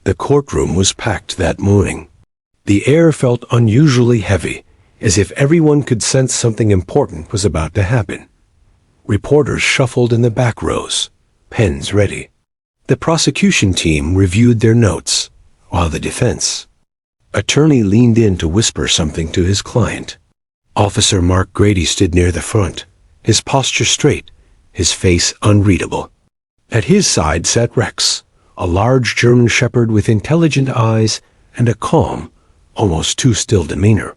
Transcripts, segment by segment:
The courtroom was packed that morning. The air felt unusually heavy, as if everyone could sense something important was about to happen. Reporters shuffled in the back rows, pens ready. The prosecution team reviewed their notes, while the defense attorney leaned in to whisper something to his client. Officer Mark Grady stood near the front, his posture straight, his face unreadable. At his side sat Rex, a large German shepherd with intelligent eyes and a calm, almost too still demeanor.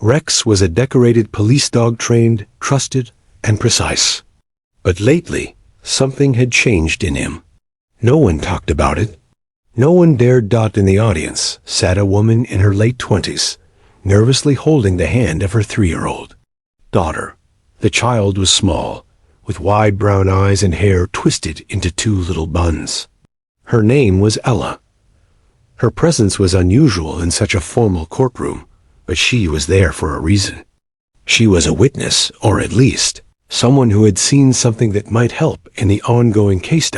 Rex was a decorated police dog, trained, trusted, and precise. But lately, something had changed in him. No one talked about it. No one dared. In the audience sat a woman in her late 20s, nervously holding the hand of her 3-year-old daughter. The child was small, with wide brown eyes and hair twisted into 2 little buns. Her name was Ella. Her presence was unusual in such a formal courtroom, but she was there for a reason. She was a witness, or at least someone who had seen something that might help in the ongoing case.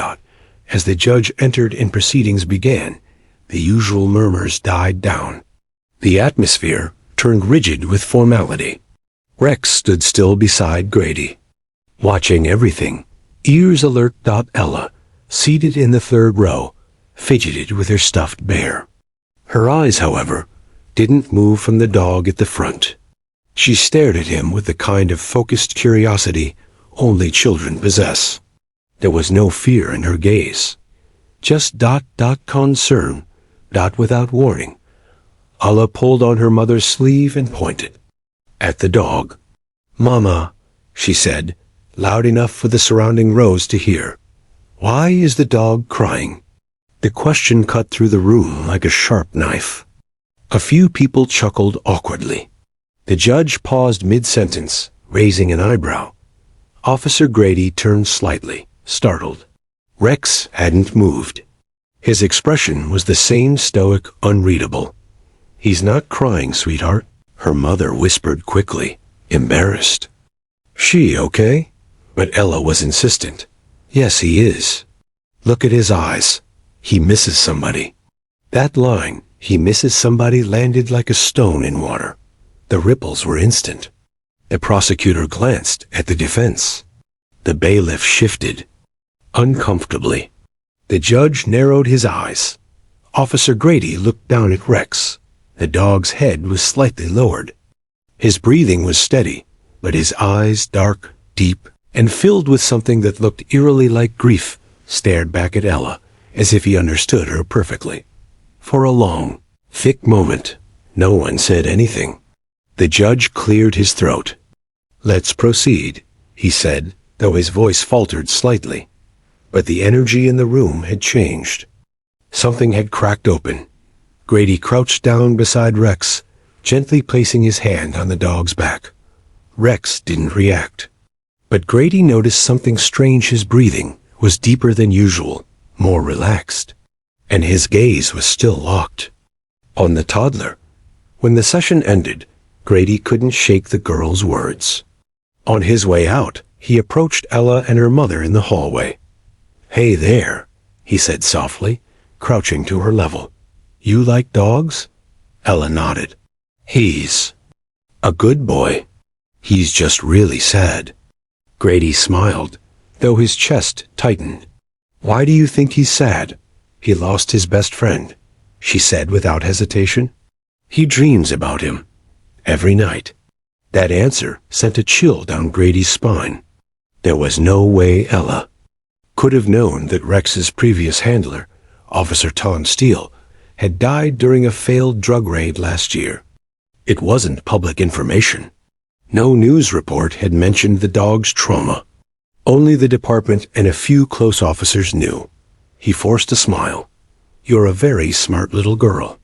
As the judge entered and proceedings began, the usual murmurs died down. The atmosphere turned rigid with formality. Rex stood still beside Grady, watching everything, ears alert. Ella, seated in the 3rd row, fidgeted with her stuffed bear. Her eyes, however, didn't move from the dog at the front. She stared at him with the kind of focused curiosity only children possess. There was no fear in her gaze, just concern. Without warning, Ella pulled on her mother's sleeve and pointed at the dog. "Mama," she said, loud enough for the surrounding rows to hear. "Why is the dog crying?" The question cut through the room like a sharp knife. A few people chuckled awkwardly. The judge paused mid-sentence, raising an eyebrow. Officer Grady turned slightly, startled. Rex hadn't moved. His expression was the same, stoic, unreadable. "He's not crying, sweetheart," her mother whispered quickly, embarrassed. "She okay?" But Ella was insistent. "Yes, he is. Look at his eyes. He misses somebody." That line, "he misses somebody," landed like a stone in water. The ripples were instant. The prosecutor glanced at the defense. The bailiff shifted, uncomfortably. The judge narrowed his eyes. Officer Grady looked down at Rex. The dog's head was slightly lowered. His breathing was steady, but his eyes, dark, deep, and filled with something that looked eerily like grief, stared back at Ella, as if he understood her perfectly. For a long, thick moment, no one said anything. The judge cleared his throat. "Let's proceed," he said, though his voice faltered slightly. But the energy in the room had changed. Something had cracked open. Grady crouched down beside Rex, gently placing his hand on the dog's back. Rex didn't react. But Grady noticed something strange. His breathing was deeper than usual, more relaxed, and his gaze was still locked on the toddler. When the session ended, Grady couldn't shake the girl's words. On his way out, he approached Ella and her mother in the hallway. "Hey there," he said softly, crouching to her level. "You like dogs?" Ella nodded. "He's a good boy. He's just really sad." Grady smiled, though his chest tightened. "Why do you think he's sad?" "He lost his best friend," she said without hesitation. "He dreams about him every night." That answer sent a chill down Grady's spine. There was no way Ella could have known that Rex's previous handler, Officer Tom Steele, had died during a failed drug raid last year. It wasn't public information. No news report had mentioned the dog's trauma. Only the department and a few close officers knew. He forced a smile. "You're a very smart little girl."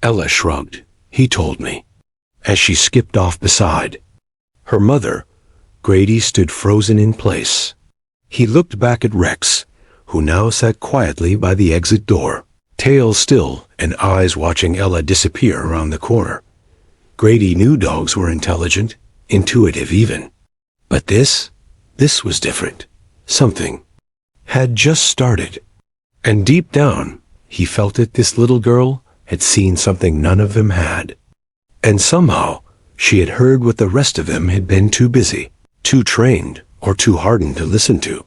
Ella shrugged. "He told me," as she skipped off beside her mother. Grady stood frozen in place. He looked back at Rex, who now sat quietly by the exit door, tail still and eyes watching Ella disappear around the corner. Grady knew dogs were intelligent, intuitive even. But this was different. Something had just started. And deep down, He felt it, this little girl had seen something none of them had. And somehow, she had heard what the rest of them had been too busy, too trained, or too hardened to listen to.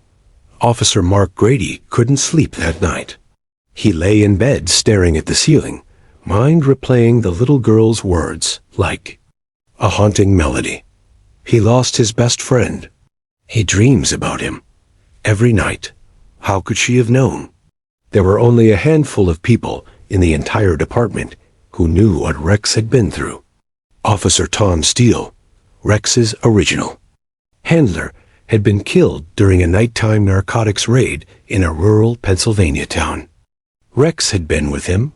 Officer Mark Grady couldn't sleep that night. He lay in bed staring at the ceiling, mind replaying the little girl's words like a haunting melody. He lost his best friend. He dreams about him. Every night. How could she have known? There were only a handful of people in the entire department who knew what Rex had been through. Officer Tom Steele, Rex's original handler, had been killed during a nighttime narcotics raid in a rural Pennsylvania town. Rex had been with him,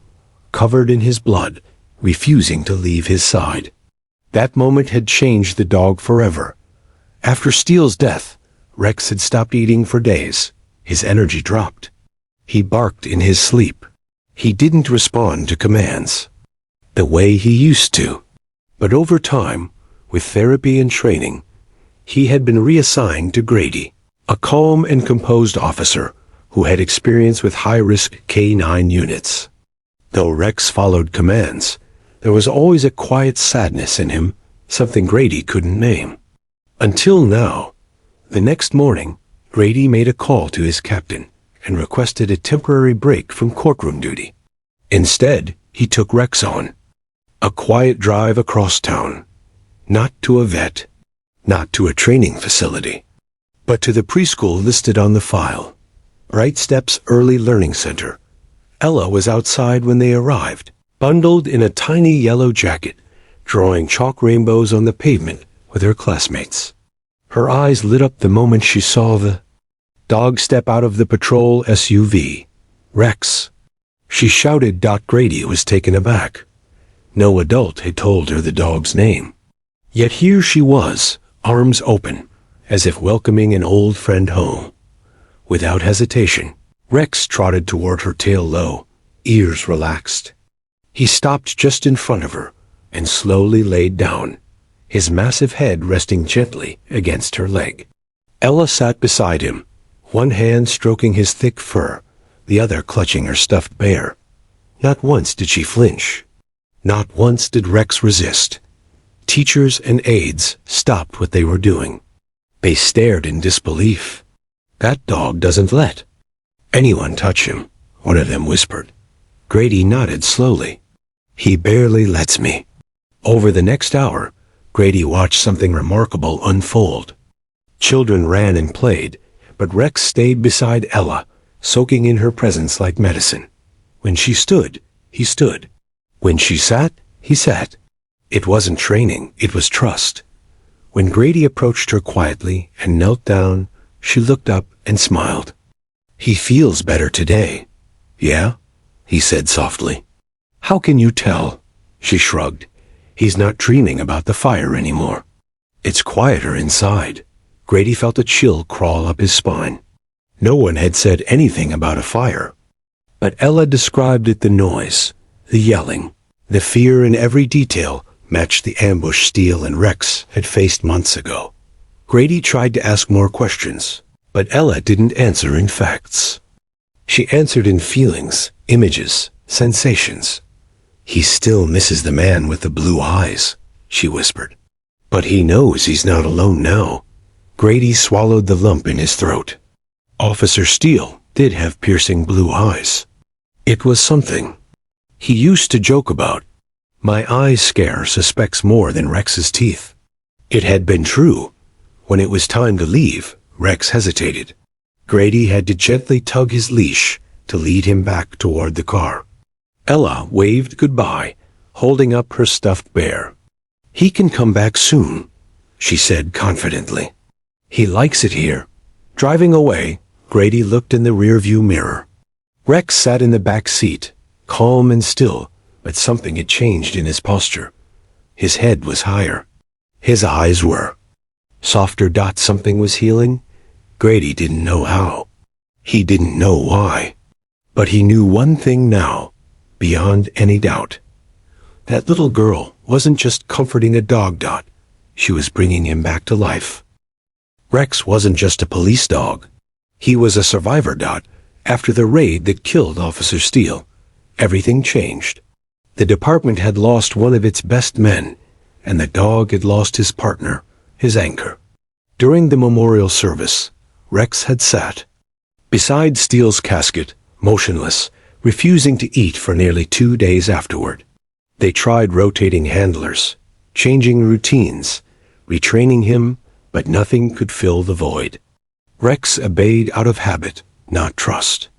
covered in his blood, refusing to leave his side. That moment had changed the dog forever. After Steele's death, Rex had stopped eating for days. His energy dropped. He barked in his sleep. He didn't respond to commands the way he used to. But over time, with therapy and training, he had been reassigned to Grady, a calm and composed officer who had experience with high-risk K-9 units. Though Rex followed commands, there was always a quiet sadness in him, something Grady couldn't name. Until now. The next morning, Grady made a call to his captain and requested a temporary break from courtroom duty. Instead, he took Rex on a quiet drive across town, not to a vet, not to a training facility, but to the preschool listed on the file, Bright Steps Early Learning Center. Ella was outside when they arrived, bundled in a tiny yellow jacket, drawing chalk rainbows on the pavement with her classmates. Her eyes lit up the moment she saw the dog step out of the patrol SUV. Rex. She shouted. Grady was taken aback. No adult had told her the dog's name. Yet here she was, arms open, as if welcoming an old friend home. Without hesitation, Rex trotted toward her, tail low, ears relaxed. He stopped just in front of her and slowly laid down, his massive head resting gently against her leg. Ella sat beside him, one hand stroking his thick fur, the other clutching her stuffed bear. Not once did she flinch. Not once did Rex resist. Teachers and aides stopped what they were doing. They stared in disbelief. That dog doesn't let anyone touch him, one of them whispered. Grady nodded slowly. He barely lets me. Over the next hour, Grady watched something remarkable unfold. Children ran and played, but Rex stayed beside Ella, soaking in her presence like medicine. When she stood, he stood. When she sat, he sat. It wasn't training, it was trust. When Grady approached her quietly and knelt down, she looked up and smiled. He feels better today. Yeah? He said softly. How can you tell? She shrugged. He's not dreaming about the fire anymore. It's quieter inside. Grady felt a chill crawl up his spine. No one had said anything about a fire. But Ella described it. The noise, the yelling, the fear in every detail matched the ambush Steele and Rex had faced months ago. Grady tried to ask more questions, but Ella didn't answer in facts. She answered in feelings, images, sensations. He still misses the man with the blue eyes, she whispered. But he knows he's not alone now. Grady swallowed the lump in his throat. Officer Steele did have piercing blue eyes. It was something he used to joke about. My eye scare suspects more than Rex's teeth. It had been true. When it was time to leave, Rex hesitated. Grady had to gently tug his leash to lead him back toward the car. Ella waved goodbye, holding up her stuffed bear. He can come back soon, she said confidently. He likes it here. Driving away, Grady looked in the rearview mirror. Rex sat in the back seat, calm and still, but something had changed in his posture. His head was higher. His eyes were softer. Something was healing. Grady didn't know how. He didn't know why. But he knew one thing now, beyond any doubt. That little girl wasn't just comforting a dog. She was bringing him back to life. Rex wasn't just a police dog. He was a survivor. After the raid that killed Officer Steele, everything changed. The department had lost one of its best men, and the dog had lost his partner, his anchor. During the memorial service, Rex had sat beside Steele's casket, motionless, refusing to eat for nearly 2 days afterward. They tried rotating handlers, changing routines, retraining him, but nothing could fill the void. Rex obeyed out of habit, not trust.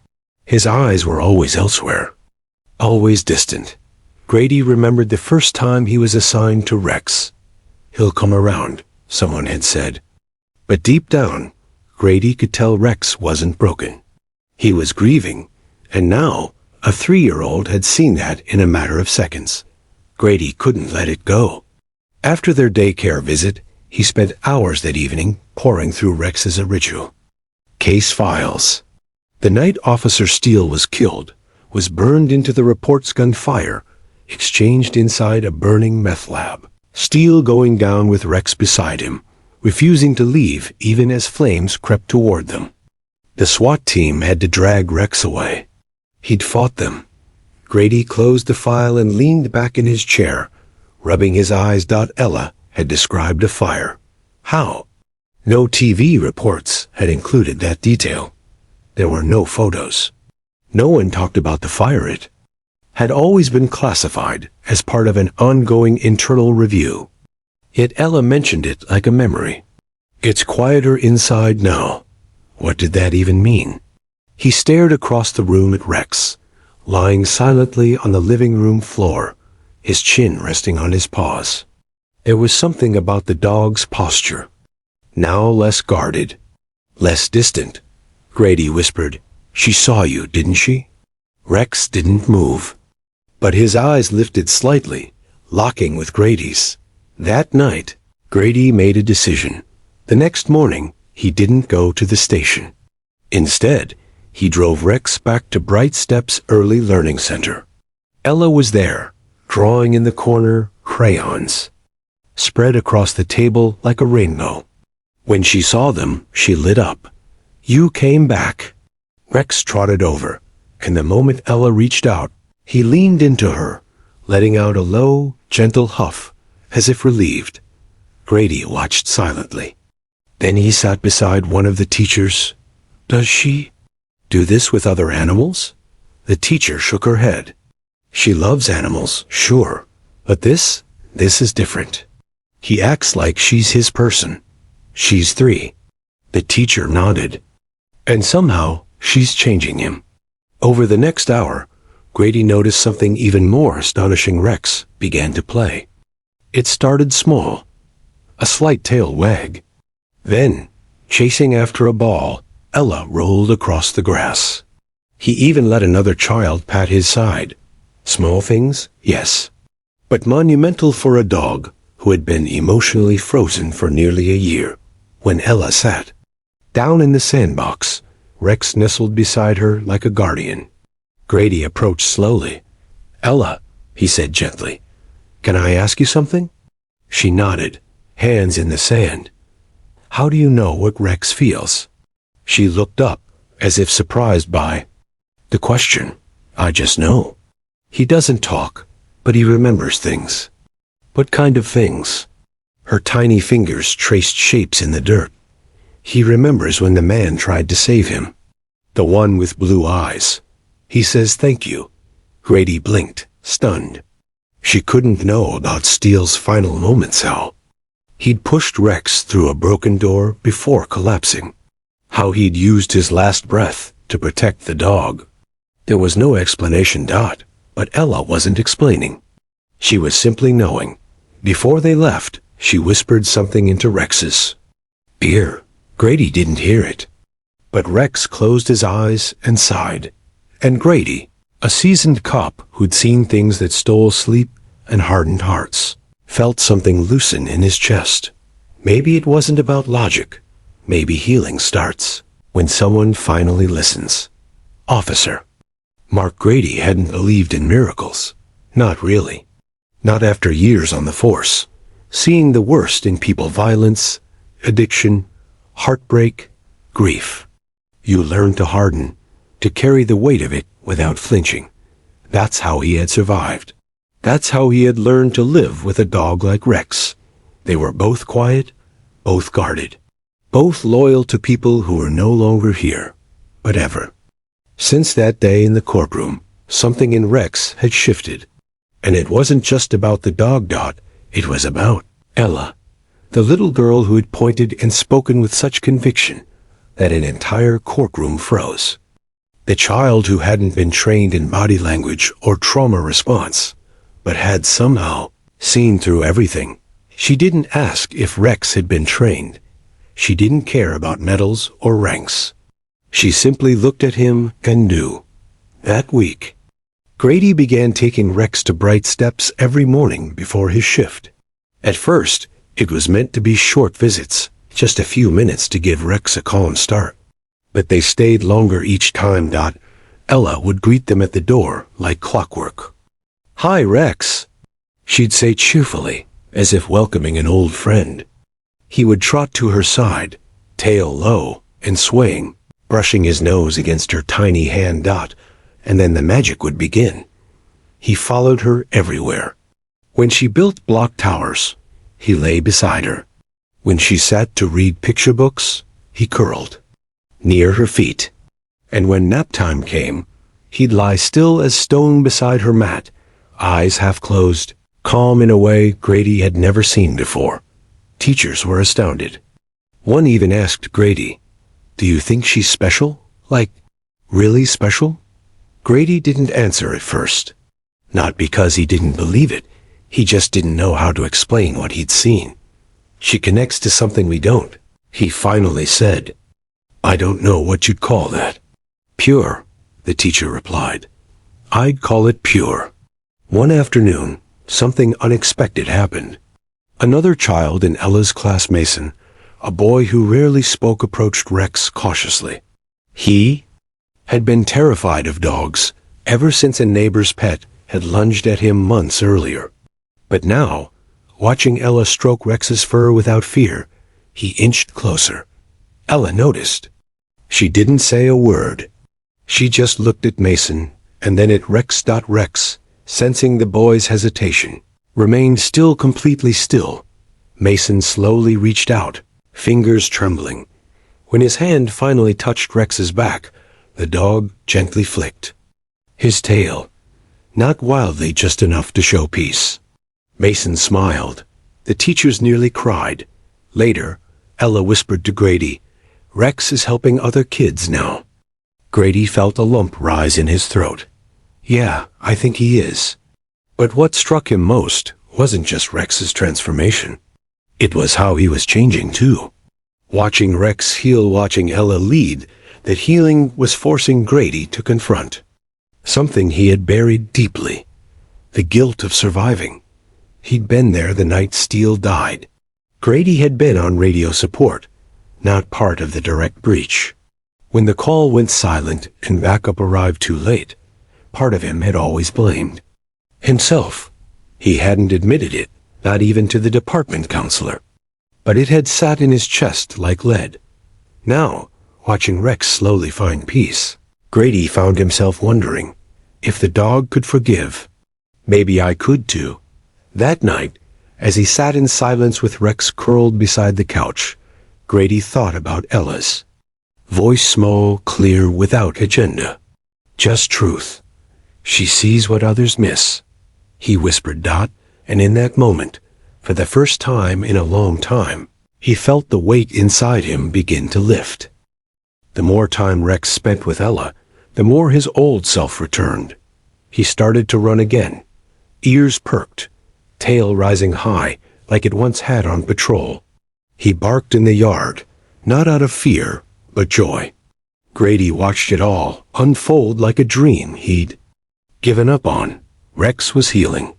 His eyes were always elsewhere, always distant. Grady remembered the first time he was assigned to Rex. "He'll come around," someone had said. But deep down, Grady could tell Rex wasn't broken. He was grieving, and now a 3-year-old had seen that in a matter of seconds. Grady couldn't let it go. After their daycare visit, he spent hours that evening poring through Rex's original case files. The night Officer Steele was killed, was burned into the report's gunfire, exchanged inside a burning meth lab. Steele going down with Rex beside him, refusing to leave even as flames crept toward them. The SWAT team had to drag Rex away. He'd fought them. Grady closed the file and leaned back in his chair, rubbing his eyes. Ella had described a fire. How? No TV reports had included that detail. There were no photos. No one talked about the fire. It had always been classified as part of an ongoing internal review. Yet Ella mentioned it like a memory. It's quieter inside now. What did that even mean? He stared across the room at Rex, lying silently on the living room floor, his chin resting on his paws. There was something about the dog's posture. Now less guarded, less distant. Grady whispered, "She saw you, didn't she?" Rex didn't move, but his eyes lifted slightly, locking with Grady's. That night, Grady made a decision. The next morning, he didn't go to the station. Instead, he drove Rex back to Bright Steps Early Learning Center. Ella was there, drawing in the corner crayons, spread across the table like a rainbow. When she saw them, she lit up. "You came back." Rex trotted over, and the moment Ella reached out, he leaned into her, letting out a low, gentle huff, as if relieved. Grady watched silently. Then he sat beside one of the teachers. "Does she do this with other animals?" The teacher shook her head. "She loves animals, sure, but this is different. He acts like she's his person. She's 3. The teacher nodded. "And somehow, she's changing him." Over the next hour, Grady noticed something even more astonishing. Rex began to play. It started small, a slight tail wag. Then, chasing after a ball, Ella rolled across the grass. He even let another child pat his side. Small things, yes, but monumental for a dog who had been emotionally frozen for nearly a year. When Ella sat down in the sandbox, Rex nestled beside her like a guardian. Grady approached slowly. "Ella," he said gently, "can I ask you something?" She nodded, hands in the sand. "How do you know what Rex feels?" She looked up, as if surprised by the question. "I just know. He doesn't talk, but he remembers things." "What kind of things?" Her tiny fingers traced shapes in the dirt. "He remembers when the man tried to save him. The one with blue eyes. He says thank you." Grady blinked, stunned. She couldn't know about Steele's final moments. How he'd pushed Rex through a broken door before collapsing. How he'd used his last breath to protect the dog. There was no explanation. But Ella wasn't explaining. She was simply knowing. Before they left, she whispered something into Rex's ear. Grady didn't hear it. But Rex closed his eyes and sighed. And Grady, a seasoned cop who'd seen things that stole sleep and hardened hearts, felt something loosen in his chest. Maybe it wasn't about logic. Maybe healing starts when someone finally listens. Officer. Mark Grady hadn't believed in miracles. Not really. Not after years on the force. Seeing the worst in people: violence, addiction, heartbreak, grief. You learn to harden, to carry the weight of it without flinching. That's how he had survived. That's how he had learned to live with a dog like Rex. They were both quiet, both guarded, both loyal to people who were no longer here, but ever. Since that day in the courtroom, something in Rex had shifted. And it wasn't just about the dog Dot, it was about Ella, the little girl who had pointed and spoken with such conviction that an entire courtroom froze. The child who hadn't been trained in body language or trauma response, but had somehow seen through everything. She didn't ask if Rex had been trained. She didn't care about medals or ranks. She simply looked at him and knew. That week, Grady began taking Rex to Bright Steps every morning before his shift. At first, it was meant to be short visits, just a few minutes to give Rex a calm start. But they stayed longer each time. Ella would greet them at the door like clockwork. "Hi, Rex," she'd say cheerfully, as if welcoming an old friend. He would trot to her side, tail low and swaying, brushing his nose against her tiny hand. And then the magic would begin. He followed her everywhere. When she built block towers, he lay beside her. When she sat to read picture books, he curled near her feet. And when nap time came, he'd lie still as stone beside her mat, eyes half closed, calm in a way Grady had never seen before. Teachers were astounded. One even asked Grady, "Do you think she's special? Like, really special?" Grady didn't answer at first. Not because he didn't believe it, he just didn't know how to explain what he'd seen. "She connects to something we don't," he finally said. "I don't know what you'd call that." "Pure," the teacher replied. "I'd call it pure." One afternoon, something unexpected happened. Another child in Ella's class, Mason, a boy who rarely spoke, approached Rex cautiously. He had been terrified of dogs ever since a neighbor's pet had lunged at him months earlier. But now, watching Ella stroke Rex's fur without fear, he inched closer. Ella noticed. She didn't say a word. She just looked at Mason, and then at Rex. Rex, sensing the boy's hesitation, remained still, completely still. Mason slowly reached out, fingers trembling. When his hand finally touched Rex's back, the dog gently flicked his tail, not wildly, just enough to show peace. Mason smiled. The teachers nearly cried. Later, Ella whispered to Grady, "Rex is helping other kids now." Grady felt a lump rise in his throat. "Yeah, I think he is." But what struck him most wasn't just Rex's transformation. It was how he was changing too. Watching Rex heal, watching Ella lead, that healing was forcing Grady to confront something he had buried deeply, the guilt of surviving. He'd been there the night Steele died. Grady had been on radio support, not part of the direct breach. When the call went silent and backup arrived too late, part of him had always blamed himself. He hadn't admitted it, not even to the department counselor. But it had sat in his chest like lead. Now, watching Rex slowly find peace, Grady found himself wondering if the dog could forgive. Maybe I could too. That night, as he sat in silence with Rex curled beside the couch, Grady thought about Ella's voice, small, clear, without agenda. Just truth. "She sees what others miss," he whispered. And in that moment, for the first time in a long time, he felt the weight inside him begin to lift. The more time Rex spent with Ella, the more his old self returned. He started to run again, ears perked, tail rising high like it once had on patrol. He barked in the yard, not out of fear, but joy. Grady watched it all unfold like a dream he'd given up on. Rex was healing.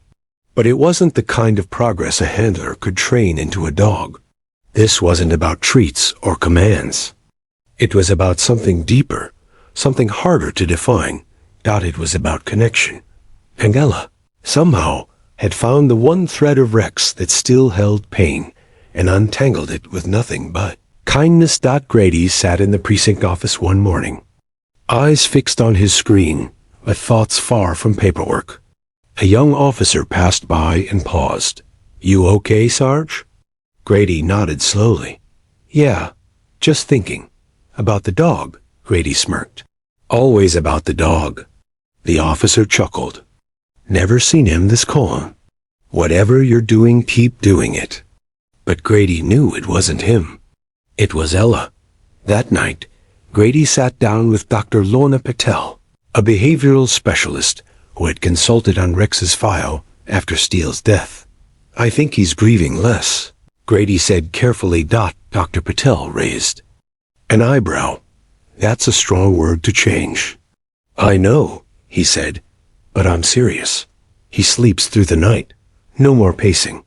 But it wasn't the kind of progress a handler could train into a dog. This wasn't about treats or commands. It was about something deeper, something harder to define. It was about connection. And Ella, somehow, had found the one thread of Rex that still held pain, and untangled it with nothing but kindness. Grady sat in the precinct office one morning, eyes fixed on his screen, but thoughts far from paperwork. A young officer passed by and paused. "You okay, Sarge?" Grady nodded slowly. "Yeah, just thinking. About the dog," Grady smirked. "Always about the dog." The officer chuckled. "Never seen him this calm. Whatever you're doing, keep doing it." But Grady knew it wasn't him. It was Ella. That night, Grady sat down with Dr. Lorna Patel, a behavioral specialist who had consulted on Rex's file after Steele's death. "I think he's grieving less," Grady said carefully. Dr. Patel raised an eyebrow. "That's a strong word to change." "I know," he said, "but I'm serious. He sleeps through the night. No more pacing.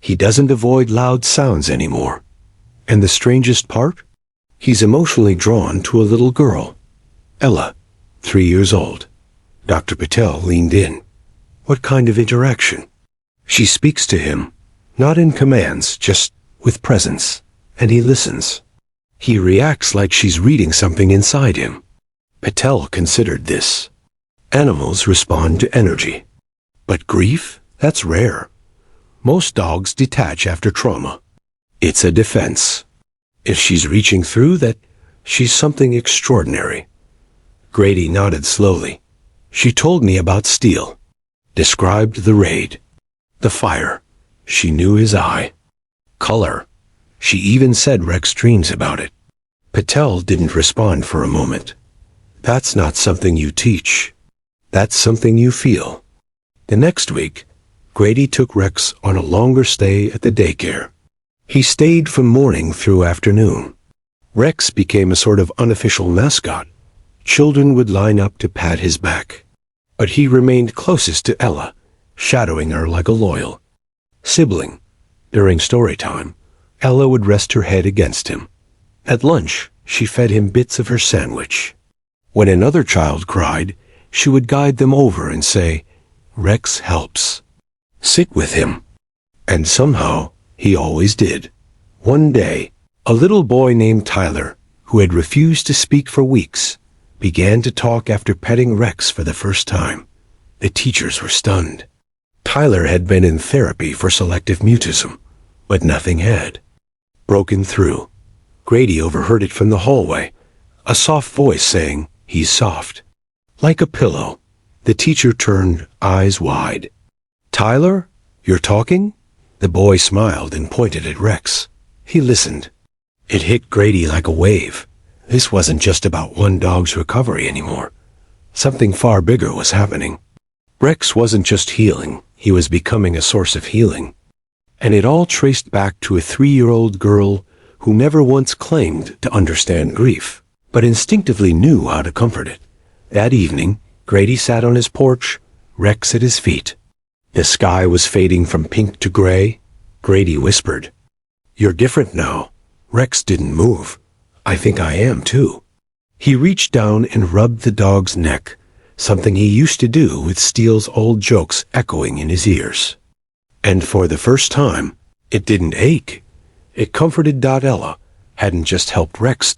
He doesn't avoid loud sounds anymore. And the strangest part? He's emotionally drawn to a little girl. Ella, 3 years old." Dr. Patel leaned in. "What kind of interaction?" "She speaks to him, not in commands, just with presence, and he listens. He reacts like she's reading something inside him." Patel considered this. "Animals respond to energy. But grief? That's rare. Most dogs detach after trauma. It's a defense. If she's reaching through that, she's something extraordinary." Grady nodded slowly. "She told me about Steele. Described the raid. The fire. She knew his eye. Color. She even said Rex dreams about it." Patel didn't respond for a moment. "That's not something you teach. That's something you feel." The next week, Grady took Rex on a longer stay at the daycare. He stayed from morning through afternoon. Rex became a sort of unofficial mascot. Children would line up to pat his back. But he remained closest to Ella, shadowing her like a loyal sibling. During story time, Ella would rest her head against him. At lunch, she fed him bits of her sandwich. When another child cried, she would guide them over and say, "Rex helps. Sit with him." And somehow, he always did. One day, a little boy named Tyler, who had refused to speak for weeks, began to talk after petting Rex for the first time. The teachers were stunned. Tyler had been in therapy for selective mutism, but nothing had broken through. Grady overheard it from the hallway, a soft voice saying, "He's soft. Like a pillow." The teacher turned, eyes wide. "Tyler, you're talking?" The boy smiled and pointed at Rex. He listened. It hit Grady like a wave. This wasn't just about one dog's recovery anymore. Something far bigger was happening. Rex wasn't just healing, he was becoming a source of healing. And it all traced back to a 3-year-old girl who never once claimed to understand grief, but instinctively knew how to comfort it. That evening, Grady sat on his porch, Rex at his feet. The sky was fading from pink to gray. Grady whispered, "You're different now." Rex didn't move. "I think I am, too." He reached down and rubbed the dog's neck, something he used to do with Steele's old jokes echoing in his ears. And for the first time, it didn't ache. It comforted Ella, hadn't just helped Rex.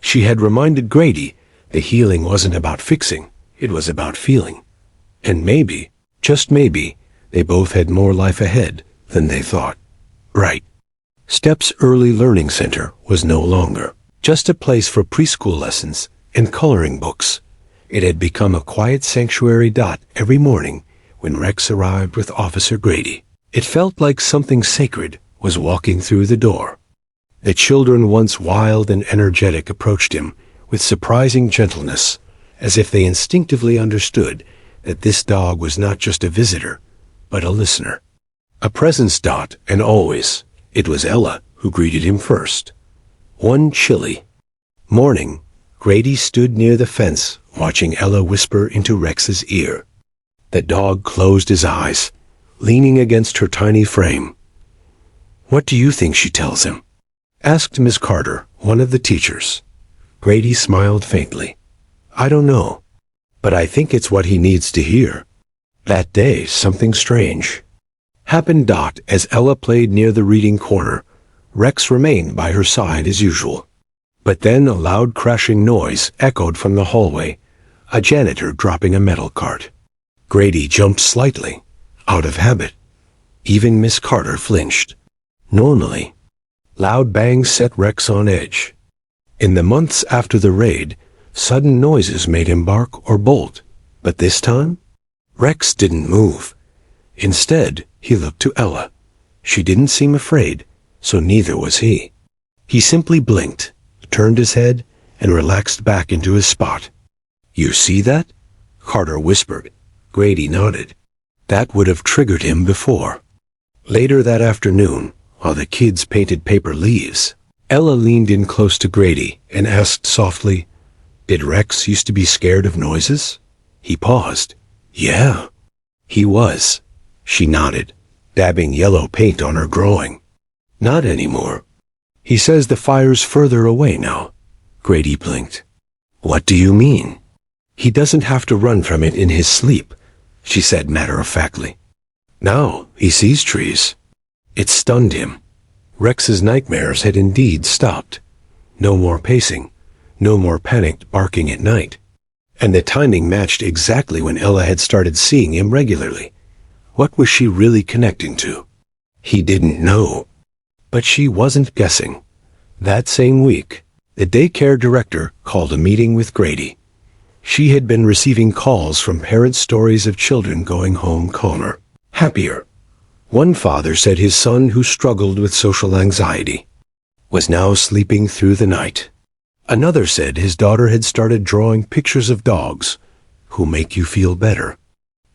She had reminded Grady the healing wasn't about fixing, it was about feeling. And maybe, just maybe, they both had more life ahead than they thought. Right. Steps Early Learning Center was no longer just a place for preschool lessons and coloring books. It had become a quiet sanctuary. Every morning, when Rex arrived with Officer Grady, it felt like something sacred was walking through the door. The children, once wild and energetic, approached him with surprising gentleness, as if they instinctively understood that this dog was not just a visitor, but a listener. A presence. And always, it was Ella who greeted him first. One chilly morning, Grady stood near the fence, watching Ella whisper into Rex's ear. The dog closed his eyes, leaning against her tiny frame. "What do you think she tells him?" asked Miss Carter, one of the teachers. Grady smiled faintly. "I don't know, but I think it's what he needs to hear." That day, something strange happened. As Ella played near the reading corner, Rex remained by her side as usual. But then a loud crashing noise echoed from the hallway, a janitor dropping a metal cart. Grady jumped slightly, out of habit. Even Miss Carter flinched. Normally, loud bangs set Rex on edge. In the months after the raid, sudden noises made him bark or bolt, but this time, Rex didn't move. Instead, he looked to Ella. She didn't seem afraid, so neither was he. He simply blinked, turned his head, and relaxed back into his spot. "You see that?" Carter whispered. Grady nodded. That would have triggered him before. Later that afternoon, while the kids painted paper leaves, Ella leaned in close to Grady and asked softly, "Did Rex used to be scared of noises?" He paused. "Yeah." "He was." She nodded, dabbing yellow paint on her groin. "Not anymore. He says the fire's further away now." Grady blinked. "What do you mean?" "He doesn't have to run from it in his sleep," she said matter-of-factly. "Now he sees trees." It stunned him. Rex's nightmares had indeed stopped. No more pacing, no more panicked barking at night. And the timing matched exactly when Ella had started seeing him regularly. What was she really connecting to? He didn't know. But she wasn't guessing. That same week, the daycare director called a meeting with Grady. She had been receiving calls from parents' stories of children going home calmer, happier. One father said his son, who struggled with social anxiety, was now sleeping through the night. Another said his daughter had started drawing pictures of dogs who make you feel better.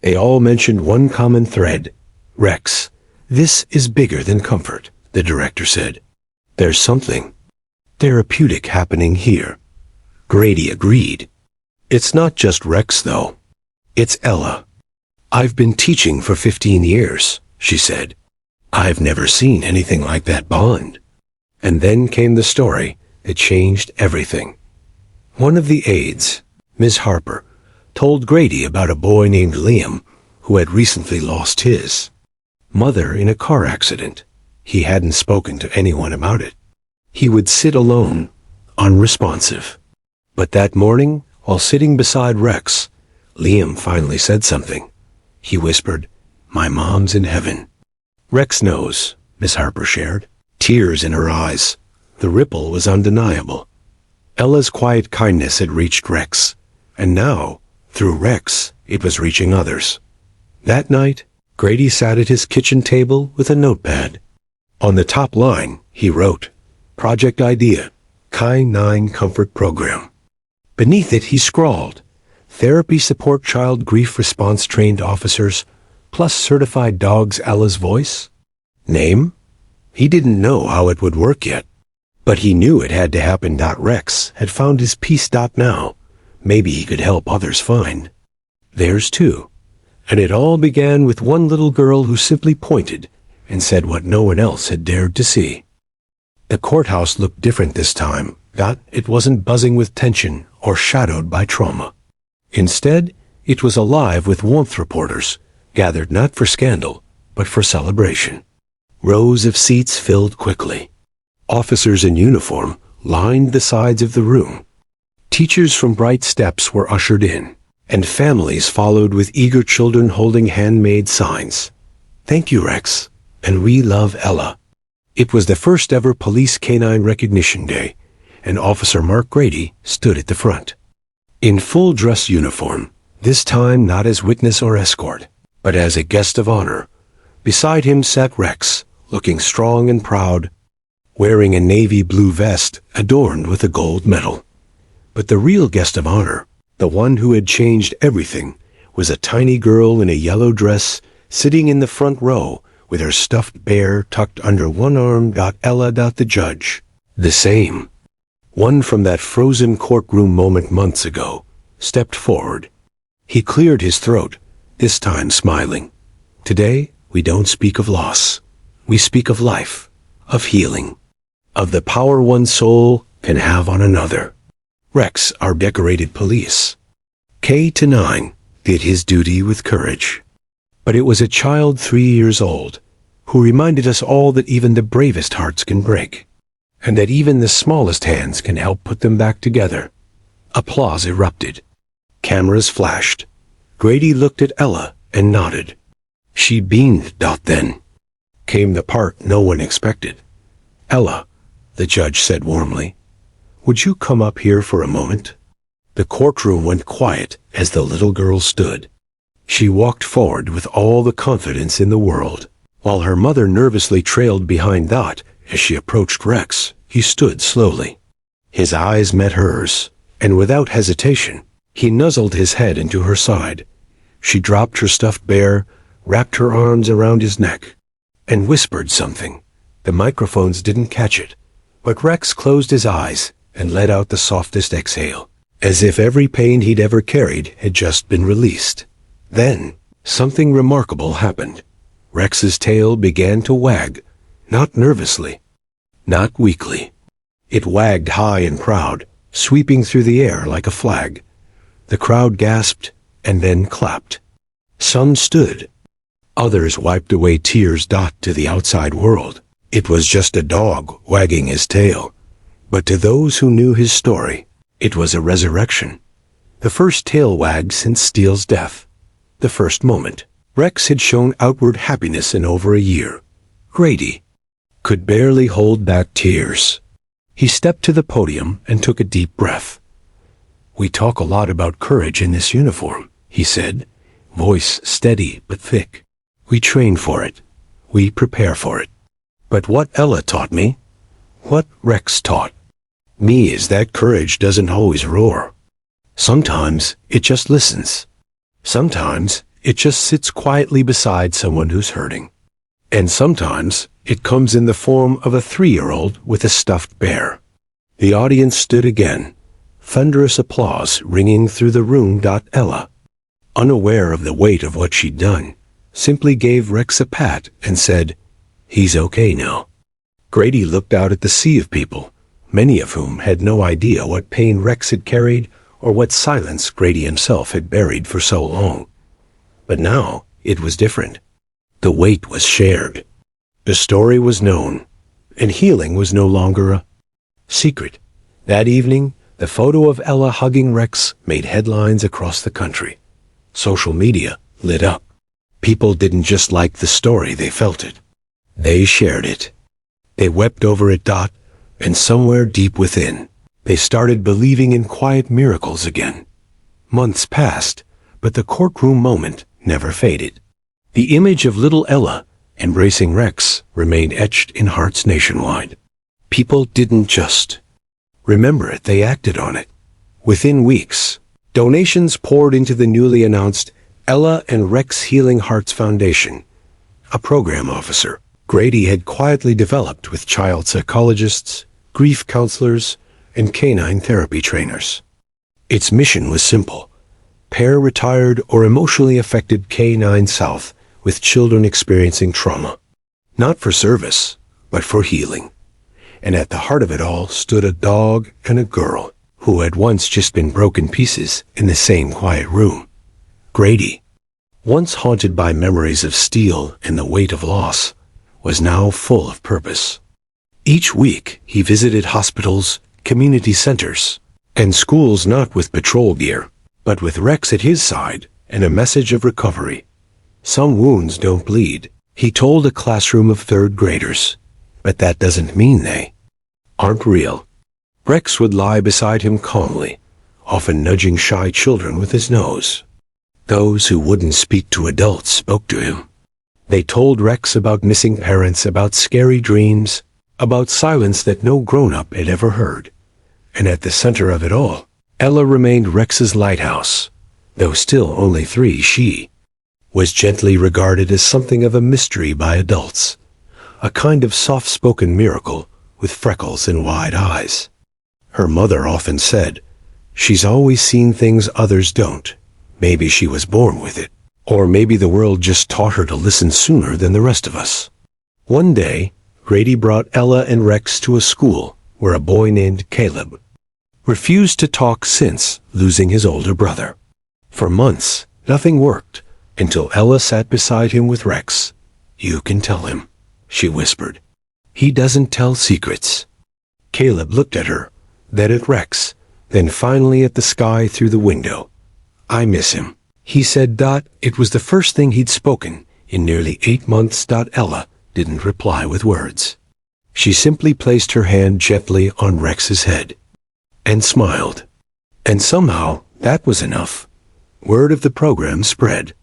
They all mentioned one common thread. "Rex, this is bigger than comfort," the director said. "There's something therapeutic happening here." Grady agreed. "It's not just Rex, though. It's Ella. I've been teaching for 15 years, she said. I've never seen anything like that bond." And then came the story that changed everything. One of the aides, Ms. Harper, told Grady about a boy named Liam who had recently lost his mother in a car accident. He hadn't spoken to anyone about it. He would sit alone, unresponsive. But that morning, while sitting beside Rex, Liam finally said something. He whispered, "My mom's in heaven." "Rex knows," Miss Harper shared, tears in her eyes. The ripple was undeniable. Ella's quiet kindness had reached Rex, and now, through Rex, it was reaching others. That night, Grady sat at his kitchen table with a notepad. On the top line, he wrote, "Project Idea, K-9 Comfort Program." Beneath it, he scrawled, "Therapy support child grief response trained officers, plus certified dogs Ella's voice." Name? He didn't know how it would work yet, but he knew it had to happen. Rex had found his peace. Now, maybe he could help others find theirs too. And it all began with one little girl who simply pointed and said what no one else had dared to see. The courthouse looked different this time. It wasn't buzzing with tension or shadowed by trauma. Instead, it was alive with warmth. Reporters gathered not for scandal, but for celebration. Rows of seats filled quickly. Officers in uniform lined the sides of the room. Teachers from Bright Steps were ushered in, and families followed with eager children holding handmade signs. "Thank you, Rex," and "We love Ella." It was the first ever Police K-9 Recognition Day, and Officer Mark Grady stood at the front. In full dress uniform, this time not as witness or escort, but as a guest of honor. Beside him sat Rex, looking strong and proud, wearing a navy blue vest adorned with a gold medal. But the real guest of honor, the one who had changed everything, was a tiny girl in a yellow dress sitting in the front row with her stuffed bear tucked under one arm. Ella. The judge, the same one from that frozen courtroom moment months ago, stepped forward. He cleared his throat, this time smiling. "Today, we don't speak of loss. We speak of life, of healing, of the power one soul can have on another." Rex, our decorated police, K-9, did his duty with courage. But it was a child 3 years old who reminded us all that even the bravest hearts can break, and that even the smallest hands can help put them back together. Applause erupted. Cameras flashed. Grady looked at Ella and nodded. She beamed. Then came the part no one expected. Ella, the judge said warmly, would you come up here for a moment? The courtroom went quiet as the little girl stood. She walked forward with all the confidence in the world, while her mother nervously trailed behind. As she approached Rex, he stood slowly. His eyes met hers, and without hesitation, he nuzzled his head into her side. She dropped her stuffed bear, wrapped her arms around his neck, and whispered something. The microphones didn't catch it, but Rex closed his eyes and let out the softest exhale, as if every pain he'd ever carried had just been released. Then, something remarkable happened. Rex's tail began to wag, not nervously, not weakly. It wagged high and proud, sweeping through the air like a flag. The crowd gasped and then clapped. Some stood. Others wiped away tears. To the outside world, it was just a dog wagging his tail. But to those who knew his story, it was a resurrection. The first tail wag since Steele's death. The first moment. Rex had shown outward happiness in over a year. Grady could barely hold back tears. He stepped to the podium and took a deep breath. We talk a lot about courage in this uniform, he said, voice steady but thick. We train for it. We prepare for it. But what Ella taught me, what Rex taught me, is that courage doesn't always roar. Sometimes it just listens. Sometimes it just sits quietly beside someone who's hurting. And sometimes it comes in the form of a 3-year-old with a stuffed bear. The audience stood again, thunderous applause ringing through the room. Ella, unaware of the weight of what she'd done, simply gave Rex a pat and said, he's okay now. Grady looked out at the sea of people, many of whom had no idea what pain Rex had carried or what silence Grady himself had buried for so long. But now it was different. The weight was shared. The story was known, and healing was no longer a secret. That evening, the photo of Ella hugging Rex made headlines across the country. Social media lit up. People didn't just like the story, they felt it. They shared it. They wept over it. And somewhere deep within, they started believing in quiet miracles again. Months passed, but the courtroom moment never faded. The image of little Ella embracing Rex remained etched in hearts nationwide. People didn't just remember it, they acted on it. Within weeks, donations poured into the newly announced Ella and Rex Healing Hearts Foundation. A program officer Grady had quietly developed with child psychologists, grief counselors, and canine therapy trainers. Its mission was simple: pair retired or emotionally affected canine South with children experiencing trauma. Not for service, but for healing. And at the heart of it all stood a dog and a girl who had once just been broken pieces in the same quiet room. Grady, once haunted by memories of Steele and the weight of loss, was now full of purpose. Each week he visited hospitals, community centers, and schools, not with patrol gear, but with Rex at his side and a message of recovery. Some wounds don't bleed, he told a classroom of 3rd graders, but that doesn't mean they aren't real. Rex would lie beside him calmly, often nudging shy children with his nose. Those who wouldn't speak to adults spoke to him. They told Rex about missing parents, about scary dreams, about silence that no grown-up had ever heard. And at the center of it all, Ella remained Rex's lighthouse. Though still only 3, she was gently regarded as something of a mystery by adults, a kind of soft-spoken miracle with freckles and wide eyes. Her mother often said, "She's always seen things others don't. Maybe she was born with it, or maybe the world just taught her to listen sooner than the rest of us." One day, Grady brought Ella and Rex to a school where a boy named Caleb refused to talk since losing his older brother. For months, nothing worked, until Ella sat beside him with Rex. "You can tell him," she whispered. "He doesn't tell secrets." Caleb looked at her, then at Rex, then finally at the sky through the window. I miss him, he said. It was the first thing he'd spoken in nearly 8 months. Ella didn't reply with words. She simply placed her hand gently on Rex's head and smiled. And somehow that was enough. Word of the program spread.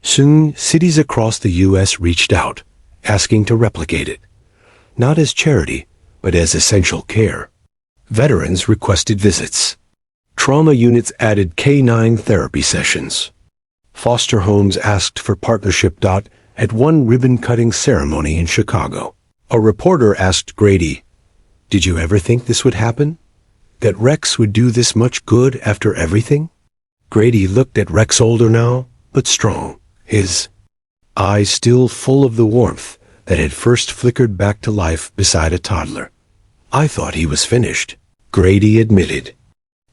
Soon, cities across the U.S. reached out, asking to replicate it. Not as charity, but as essential care. Veterans requested visits. Trauma units added K-9 therapy sessions. Foster homes asked for partnership. At one ribbon-cutting ceremony in Chicago, a reporter asked Grady, "Did you ever think this would happen? That Rex would do this much good after everything?" Grady looked at Rex, older now, but strong, his eyes still full of the warmth that had first flickered back to life beside a toddler. "I thought he was finished," Grady admitted.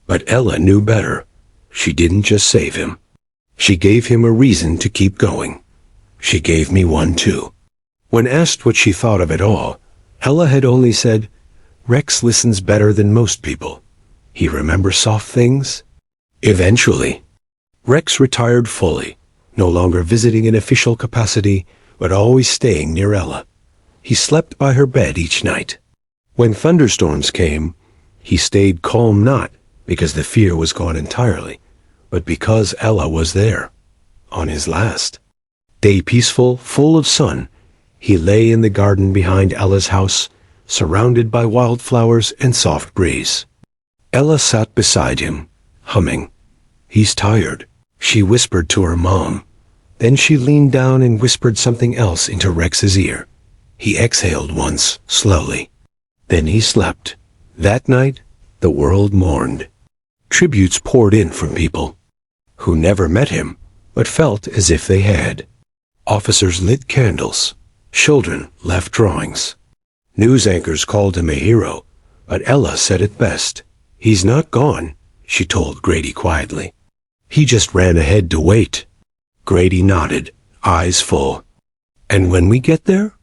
But Ella knew better. She didn't just save him. She gave him a reason to keep going. She gave me one too. When asked what she thought of it all, Ella had only said, "Rex listens better than most people. He remembers soft things." Eventually, Rex retired fully, no longer visiting in official capacity, but always staying near Ella. He slept by her bed each night. When thunderstorms came, he stayed calm, not because the fear was gone entirely, but because Ella was there. On his last day, peaceful, full of sun, he lay in the garden behind Ella's house, surrounded by wildflowers and soft breeze. Ella sat beside him, humming. "He's tired," she whispered to her mom. Then she leaned down and whispered something else into Rex's ear. He exhaled once, slowly. Then he slept. That night, the world mourned. Tributes poured in from people who never met him, but felt as if they had. Officers lit candles. Children left drawings. News anchors called him a hero, but Ella said it best. "He's not gone," she told Grady quietly. "He just ran ahead to wait." Grady nodded, eyes full. "And when we get there?"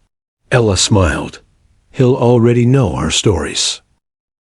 Ella smiled. "He'll already know our stories."